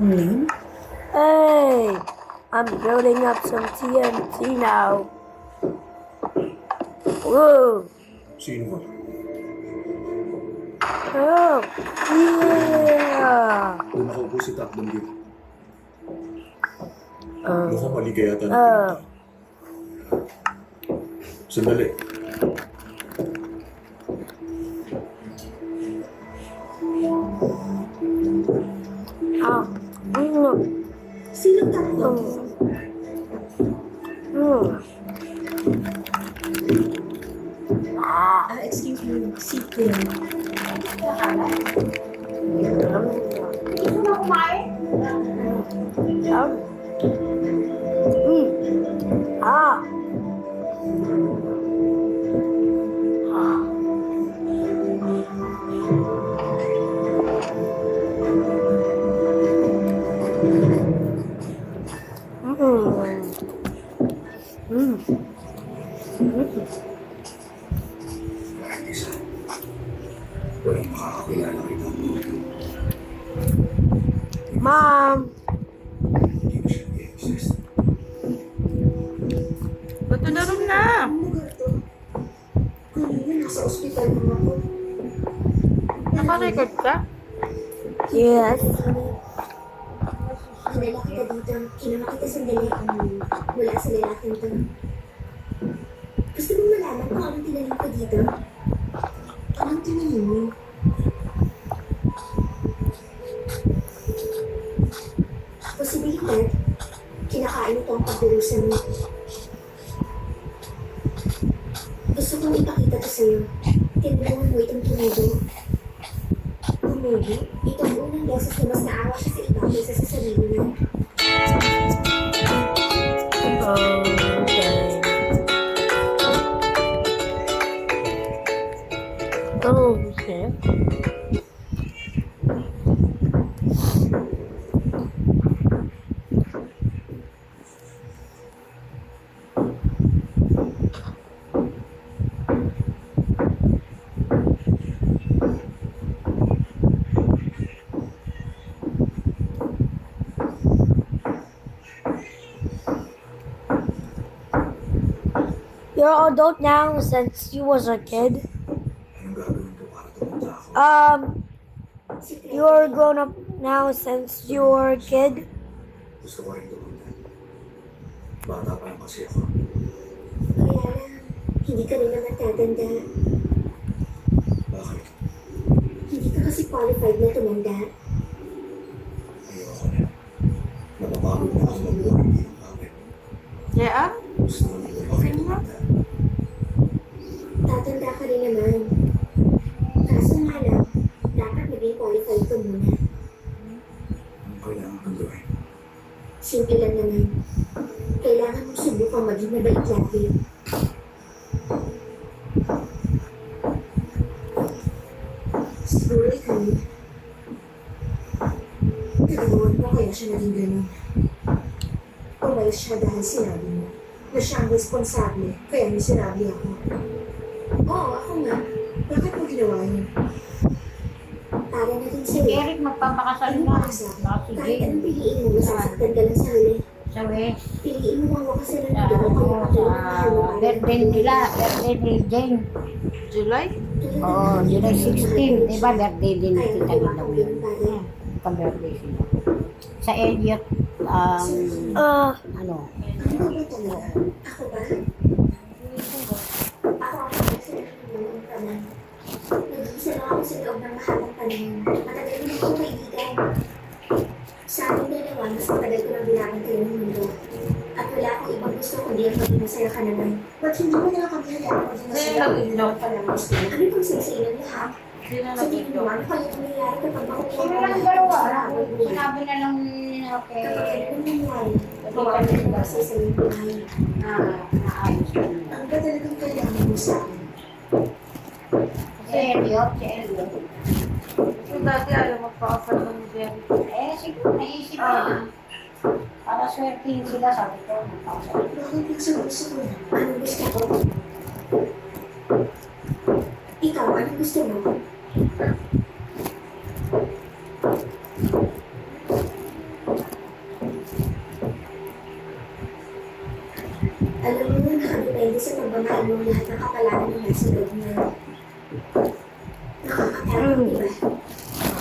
Lane? Hey, I'm building up some TNT now. Whoa. Sino ka? Oh, yeah. Doon nakaupo si Takdang dito. Uh, Mukhang mali kaya yata na uh, pinunta. Sandali. ah, mm, Sinong tatlo? mm. Excuse me, si Kim. Gusto mo kumain? Ah. Mm. Ah. Ah. Mm. Isa. Walang makakakilala kita. Mom. Hindi na siya nag-exist. Bato na rin na. Ang lugar to? Kanina nasa ospital na ako. Naka-record ka? Yes. Kinala kita dito. Kinuha kita sandali. Mula sa lalaking to. Gusto mo malaman kung anong tinanim ko dito? Anong tinanim mo? Posibilidad, kinakain ito ang pagdurusa mo. Gusto kong ipakita to sa'yo. Tinulungan mo itong tumubo. Tumubo? Ito ang unang beses na mas naawa siya sa iba kaysa sa sarili niya. Okay. Oh, shit. You're an adult now since you was a kid. Anong gagawin ko para tumunta ako? You're grown up now since you were a kid. Gusto ko rin tumunta. Bata pa lang kasi ako. Kaya lang, hindi ka rin naman tatanda. Bakit? Hindi ka kasi qualified na tumanda. Ayoko na. Napapagod na ako mabuhay bilang bakit. Yeah? Gusto ko rin ako rin tumanda. Tatanda ka rin naman. Kaso nga lang, dapat maging qualified ka muna. Anong kailangan kong gawin? Simple lang naman. Kailangan mong subukang maging mabait lagi. Siguro ikaw, nagawad mo kaya siya naging ganun. Umayos siya dahil sinabi mo na siya ang responsable, kaya may sinabi ako. Oo, ako nga. Bakit mo ginawa yun? Para na rin Si sa'yo. Eric magpapakasal Ano na. ba sa akin? Ah, Kahit sige. anong piliin mo, masasaktan ka lang sa huli. Sa West. Piliin mo ang wakas na Sa nandito kung kaya ano, ka sa mahal mo para birthday nila. Birthday ni Jane. July? Oo, July 16. Diba birthday din Kaya kita nagawa nila ko yun. yun para. Pag-birthday sila. Sa Elliot, ano, Ano ba talaga? Ako ba? Ako ang pagkakasal ng tanan. Nag-iisa lang ako sa loob ng mahabang panahon. Matagal ko na akong kaibigan. Sa ating dalawa, mas matagal ko nang binabantay ng mundo. At wala akong ibang gusto kundi ang maging masaya ka naman. Ba't hindi mo na lang kami hayaan maging masaya Sino kung hindi pa lang gusto? Ano pang sisinan niya ha? Sino Sa tingin mo, nag-video? ano kaya nangyayari kapag makukuha sino mo lang lahat dalawa? ng sarabong buhay? Sinabi na lang Kapag okay, ganun ang nangyari, mawawala na ba sa isang buhay? na naayos ko nila. Ano ba talagang kailangan mo sa akin? Si Elliot, si Elliot. Yung dati ayaw magpakasal ng Jerry. Eh, siguro naisip ko na. Para swertihin sila, sabi ko. magpakasal. Bakit gusto ko na? Anong gusto ko? Ikaw, anong gusto mo? Alam mo, nakadepende sa pagbamain mo lahat ng kapalaran na nasa loob mo. Nakakatakot, di ba?